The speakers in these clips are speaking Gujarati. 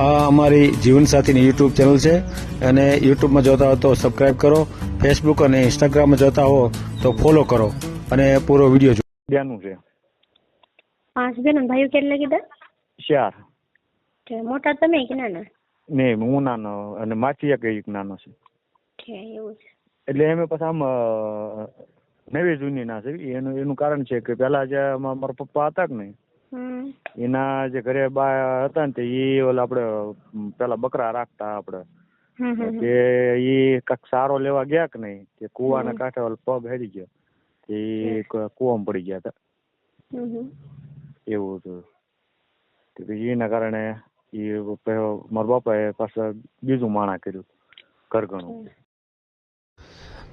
આ અમારી જીવનસાથીની યુટ્યુબ ચેનલ છે અને યુટ્યુબમાં જોતા હો તો સબસ્ક્રાઇબ કરો, ફેસબુક અને ઇન્સ્ટાગ્રામમાં જોતા હો તો ફોલો કરો અને પૂરો વિડીયો જુઓ. બેનું છે 5 બેન ભાઈઓ કેટલા કીધા? 4. મોટા તમે કે નાના? નહીં, હું નાનો અને માથી એક નાનો છે. એવું છે. એટલે એમ પછી આમ નવી જૂની ના છે. એનું કારણ છે કે પેલા જે મારા પપ્પા હતા કે નહીં, એના જે ઘરે બા હતા ને તે એ ઓલા આપડે પેલા બકરા રાખતા આપડે, કે એ કાંક સારો લેવા ગયા કે નહીં, તે કુવાના કાંઠે ઓલા પગ હેરી ગયો, તે કુવામાં પડી ગયા હતા. એવું હતું. એના કારણે મારા બાપાએ પાછા બીજું માણા કર્યું ઘરઘણું.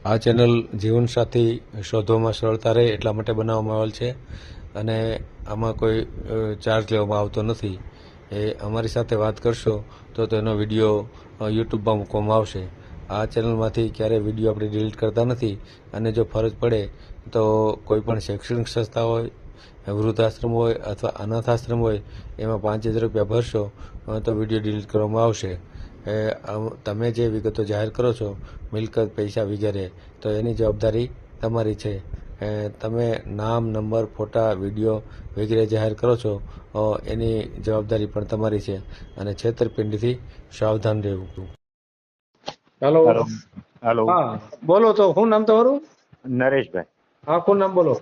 આ ચેનલ જીવનસાથી શોધવામાં સરળતા રહે એટલા માટે બનાવવામાં આવેલ છે અને આમાં કોઈ ચાર્જ લેવામાં આવતો નથી. એ અમારી સાથે વાત કરશો તો તેનો વિડીયો યુટ્યુબમાં મૂકવામાં આવશે. આ ચેનલમાંથી ક્યારેય વિડીયો આપણે ડિલીટ કરતા નથી અને જો ફરજ પડે તો કોઈ પણ શૈક્ષણિક સંસ્થા હોય, વૃદ્ધાશ્રમ હોય અથવા અનાથાશ્રમ હોય એમાં 5000 રૂપિયા ભરશો તો વિડીયો ડિલીટ કરવામાં આવશે. તમે જે વિગતો જાહેર કરો છો, મિલકત, પૈસા વગેરે, તો એની જવાબદારી તમારી છે. તમે નામ, નંબર, ફોટા, વિડીયો વગેરે જાહેર કરો છો એની જવાબદારી પણ તમારી છે અને છેતરપિંડીથી સાવધાન રહેવું. હેલો. હેલો. હા બોલો. તો શું નામ તમારું? નરેશભાઈ. આખું નામ બોલો.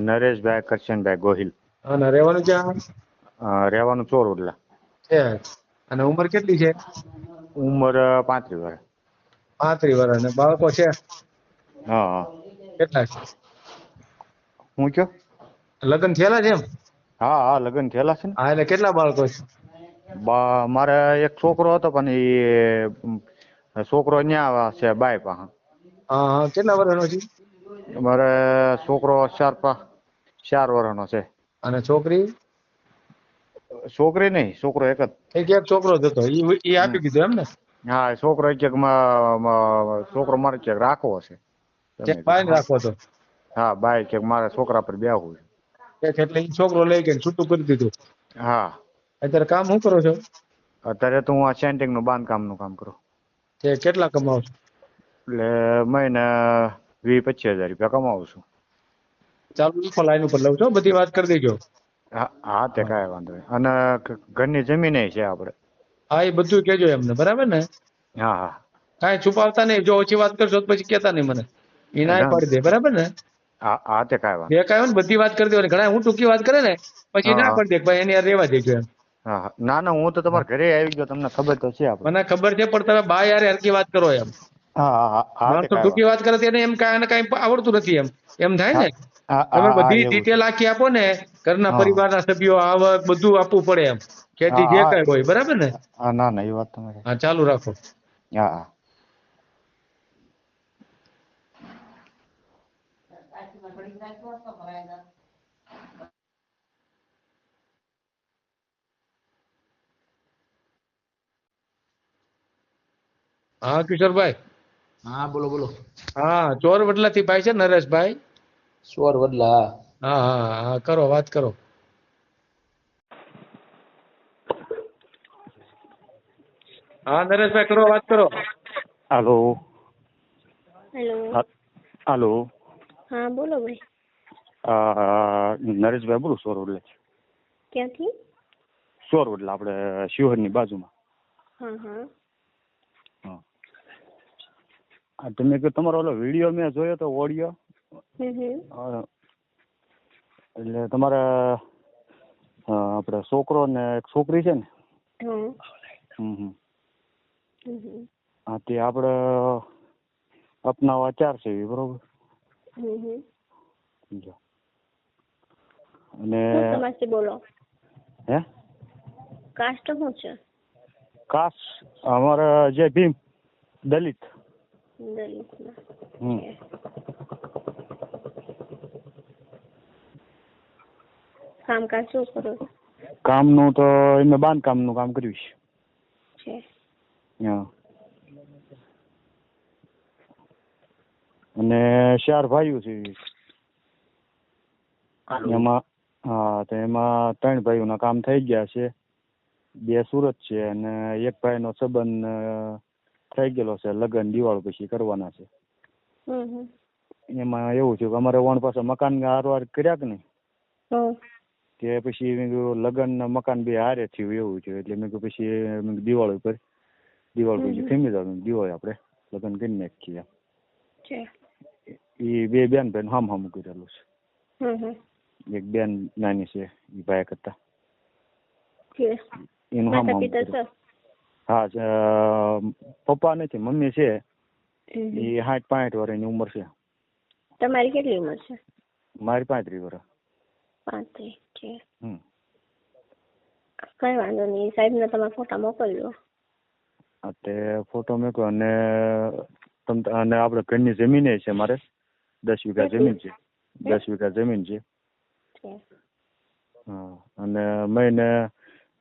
નરેશભાઈ કરશનભાઈ ગોહિલ. અને રહેવાનું ક્યાં? રહેવાનું ચોરવડલા છે. અને ઉંમર કેટલી છે? ઉંમર 35 વર્ષ. 35 વર્ષ. અને બાળકો છે? હા. કેટલા છે? હું કયો? લગ્ન થયેલા છે એમ? હા, લગ્ન થયેલા છે ને. હા, એટલે કેટલા બાળકો છે? મારે એક છોકરો હતો પણ એ છોકરો ન્યા છે બાય પાસે. હા, કેટલા વર્ષનો છે? મારે છોકરો 4 વર્ષનો છે. અને છોકરી? છોકરી નહીં, છોકરો એક જ. એક છોકરો જ હતો, એ આપી દીધો એમ ને? હા, છોકરો છોકરો મારે ક્યાંક રાખવો છે. બાય રાખવો હતો? હા, બાય કે મારે છોકરા પર બેહવું છે. એટલે એ છોકરો લઈ ગયો છૂટું કરી દીધું? હા. અત્યારે કામ શું કરો છો? અત્યારે તો હું આ સેન્ટિંગ નું બાંધકામ નું કામ કરું. કેટલા કમાવ છો? એટલે મહિને 20-25 હજાર રૂપિયા કમાવું છું. ચાલુ રાખો, લાઈન ઉપર લઉં છું, બધી વાત કરી દેજો. હા, તે કાંઈ વાંધો નહીં. અને ઘરની જમીન છે આપણે. હા, એ બધું કેજો એમને, બરાબર ને? હા હા. કાંઈ છુપાવતા નહીં. જો ઓછી વાત કરશો તો પછી કેતા નહીં મને. એ ના પાડી દે, બરાબર ને? હા, તે કાંઈ વાંધો. બે કાંઈ હોય ને બધી વાત કરી દેવાની. ઘણા હું ટૂંકી વાત કરે ને પછી ના પાડી દે ભાઈ એની યાર રેવા દેજો એમ. હા. ના, હું તો તમારા ઘરે આવી ગયો, તમને ખબર તો છે આપણે. મને ખબર છે, પણ તમે બા યાર હરકી વાત કરો એમ. હા. માણસો ટૂંકી વાત કરે તેને એમ કાંઈ આવડતું નથી એમ થાય ને. તમે બધી ડિટેલ આખી આપો ને, ઘરના પરિવારના સભ્યો, આવક, બધું આપવું પડે એમ. ખેતી જે કાંઈ હોય, બરાબર ને? ના, એ વાત તમારી. હા, ચાલુ રાખો. હા. હા, કિશોરભાઈ. હા, બોલો બોલો. હા, ચોરવડલા થી ભાઈ છે નરેશભાઈ. ચોરવડલા. હા, કરો, વાત કરો. હા, નરેશભાઈ કરો, વાત કરો. હાલો. હેલો. હાલો. હા, બોલો ભાઈ. નરેશભાઈ બોલું, ચોરવડલા. ક્યાંથી? ચોરવડલા, આપણે શિવહરની બાજુમાં. હા. તમે કે તમારો ઓલો વિડીયો મેં જોયો તો, ઓડિયો. એટલે તમારે આપણે છોકરો ને એક છોકરી છે ને. હા, તે આપણે અપનાવવા 4 છે, બરોબર. અને બોલો. હે કાસ્ટ શું છે? કાસ્ટ અમારે જય ભીમ, દલિત. કામકાજ શું કરો? કામનું તો એમને બાંધકામનું કામ કર્યું છે. હા. અને 4 ભાઈઓ છે એમાં. હા, તો એમાં 3 ભાઈઓના કામ થઈ ગયા છે બે સુરત છે અને એક ભાઈનો સંબંધ થઈ ગયેલો છે, લગ્ન દિવાળી પછી કરવાના છે. એમાં એવું છે કે અમારે વણ પાસે મકાન હારવાર કર્યા કે નહીં, તે પછી મેં કીધું લગ્ન ને મકાન બે હારે થયું એવું છે, એટલે મેં કીધું પછી મેં કીધું દિવાળી પછી થમી જાવ, દિવાળી આપણે લગ્ન કરી નાખીએ. એ બે બેન ભાઈ હામ હામું કરેલું છે. એક બેન નાની છે એ ભાઈ કરતા એનું હામ હામું કરેલું. હા, પપ્પા નથી, મમ્મી છે. એ 60-65 વર્ષની ઉંમર છે. તમારી કેટલી ઉંમર છે? મારી 35 વર્ષ. 35 છે. કઈ વાંધો નહીં, સાહેબ ને તમે ફોટા મોકલજો. તે ફોટો મેકો અને અને આપણે ઘરની જમીન છે, મારે 10 વીઘા જમીન છે. 10 વીઘા જમીન છે. હા, અને મહિને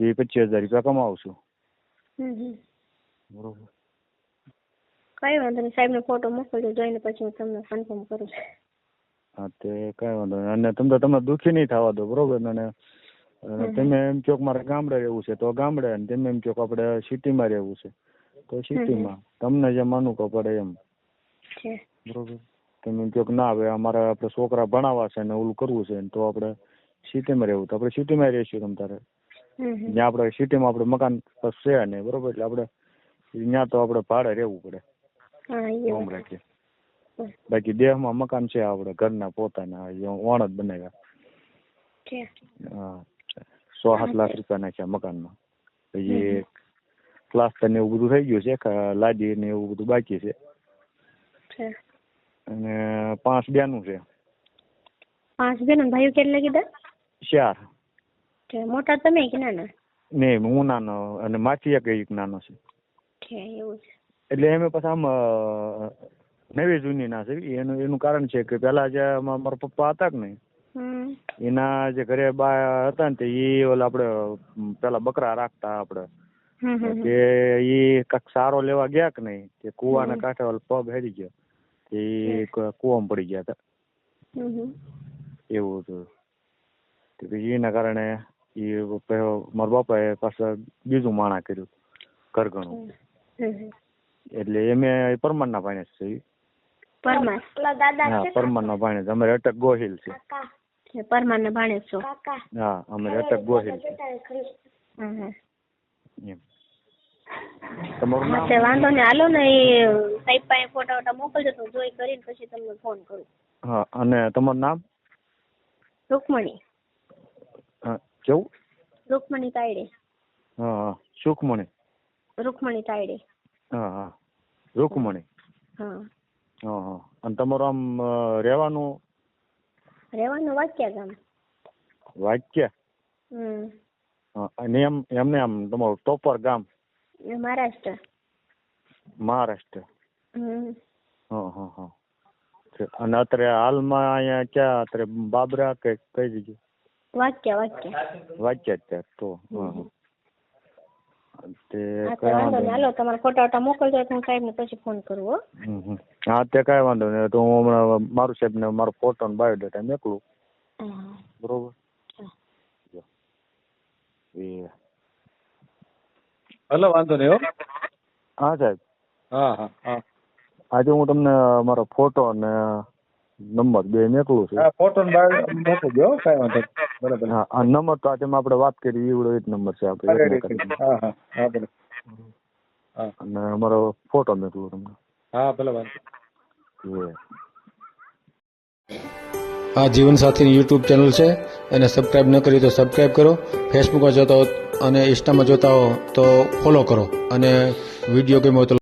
25,000 રૂપિયા કમાવું છું. બરોબર. કઈ વાંધો નહીં, સાહેબ ને ફોટો મોકલજો, જોઈને પછી હું તમને કન્ફર્મ કરું છું. હા, તે કઈ વાંધો નહીં. અને તમે દુઃખી નહીં થવા દો, બરોબર ને. તમે એમ કહો કે મારે ગામડે રહેવું છે તો ગામડે, અને તમે એમ કહો કે આપણે સિટીમાં રહેવું છે તો સિટીમાં. તમને જે માનવું પડે એમ, બરોબર. તમે એમ કહો કે ના હવે અમારે આપણે છોકરા ભણાવવા છે ને ઓલું કરવું છે તો આપણે સિટીમાં રહેવું, તો આપણે સિટીમાં રહીશું. તમ તારે જ્યાં આપણે સિટીમાં આપણે મકાન છે નહીં, બરોબર, એટલે આપણે ત્યાં તો આપણે ભાડે રહેવું પડે. બાકી દેહમાં મકાન છે આપણે ઘરના પોતાના, ઓણ જ બનાવ્યા. હા, 6-7 લાખ રૂપિયા નાખ્યા મકાનમાં. પછી પ્લાસ્ટર ને એવું બધું થઈ ગયું છે, લાદી ને એવું બધું બાકી છે. અને 5 બેનું છે. 5 બેન? ભાઈઓ કેટલા કીધા? 4. મોટા તમે કે નાના? નહીં, હું નાનો અને માથી એક નાનો છે. એવું છે. એટલે એમ પછી આમ નવી જૂની ના છે. એનું કારણ છે કે પેલા જે મારા પપ્પા હતા કે નહીં, એના જે ઘરે બા હતા ને તે એ ઓલા આપડે પેલા બકરા રાખતા આપણે, કે એ કાંક સારો લેવા ગયા કે નહીં, કે કુવાના કાંઠે ઓલા પગ હેરી ગયા, એ કુવામાં પડી ગયા હતા. એવું હતું. એના કારણે એ મારા બાપાએ પાછા બીજું માણા કર્યું ઘરઘણું. એટલે એમે પરમારના ભાણે છે. હા, પરમારના ભાણે. અમારે અટક ગોહિલ છે. પરમારના ભાણે છો? હા, અમારે અટક ગોહિલ છે. તમારું નામ? વાંધો નહીં, હાલો ને એ સાહેબ પાસે ફોટા મોકલજો તો જોઈ કરીને પછી તમને ફોન કરું. હા, અને તમારું નામ? રૂકમણી. હા, કેવું? રૂકમણી તાયડે. હા, સુખમણી. રૂકમણી તાયડે. હા હા, રૂકમણી. હા. હા. અને તમારું આમ રહેવાનું વાક્યા ગામ. વાક્યા? અને એમને આમ તમારું ટોપર ગામ? મહારાષ્ટ્ર. મહારાષ્ટ્ર. હા. અને અત્યારે હાલમાં અહીંયા ક્યાં અત્યારે બાબરા કે કઈ જગ્યાએ? વાક્યા અત્યારે તો. હાલો, તમારા ફોટા મોકલજો તો હું સાહેબ ને પછી ફોન કરું. હો. હા, તે કઈ વાંધો નહીં. તો હું હમણાં મારું સાહેબ ને મારો ફોટો ને બાયોડેટા મોકલું. બરોબર. હલો, વાંધો નહીં. હો. હા સાહેબ. હા. આજે હું તમને મારો ફોટો ને નંબર બે મોકલું છું. ફોટો ને બાયોડેટા મોકલજો. કઈ વાંધો નહીં. બરાબર. હા, આ નંબર તો આજે આપણે વાત કરી એવડો જ નંબર છે આપણે. હા, ભલે. અને અમારો ફોટો મોકલું તમને. હા, ભલે. વાંધો. આ જીવનસાથીની યુટ્યુબ ચેનલ છે, એને સબસ્ક્રાઈબ ન કરી તો સબસ્ક્રાઈબ કરો. ફેસબુકમાં જોતા હો અને ઇન્સ્ટામાં જોતા હો તો ફોલો કરો. અને વિડીયો ગમ્યો તો